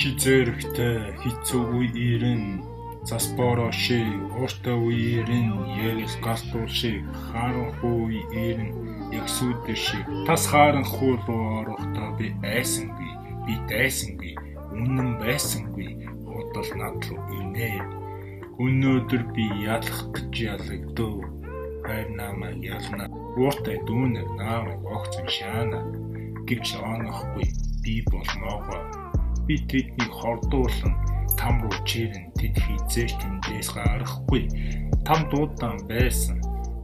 Чи зэрэгтэй хэцүү үеэрэн засбороо шиг ууртай үеэрэн ягс галтуул шиг харанхуй үеэрэн ягсүүдэр шиг тас харанхуй руу орохдоо би айсангүй би дайсангүй үнэн байсангүй худал над руу инээ өнөөдөр би ялах гэж ялагдав хайр намайг ялна ууртай дүүнэг намайг огцон шаана гэвч онохгүй би болмоогоо би тэднийг хордуулан там руу чирэн тэд хизээш тэндээс гарахгүй там дуудан байсан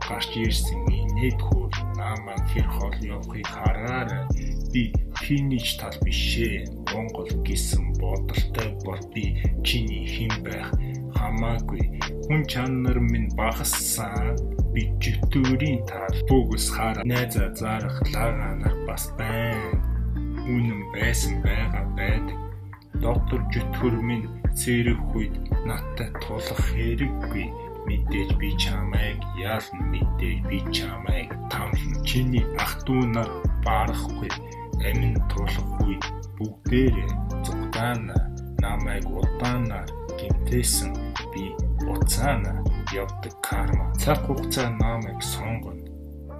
гарч ирсэн инээд хөр намайг хэр хол явахыг хараарай би финиш тал бишээ Монгол гэсэн бодолтой бол би чиний хэн байх хамаагүй хүн чанар минь багассан би житүүрийн тал бүгс хараа найзаа зарах лаганаар бас байна үнэн байсан байгаа байдаг доктор жүтгэр минь цэрэг үед надтай тулах хэрэггүй мэдээж би чамайг яална мэдээж би чамайг тамлна чиний ах дүү нар барахгүй амин тулахгүй бүгдээрээ зугдаана намайг удаанаар гинтээсэн би уцаана явдаг карма цаг хугацаа намайг сонгоно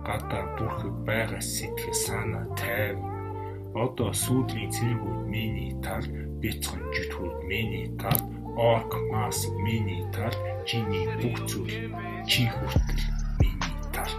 гадаа бүрхэг байгаа сэтгэл санаа тайв одоо сүүлийн цэргүүд миний тал бяцхан жүтгэрүүд миний тал орк мас миний тал чиний бүх зүйл чи хүртэл миний тал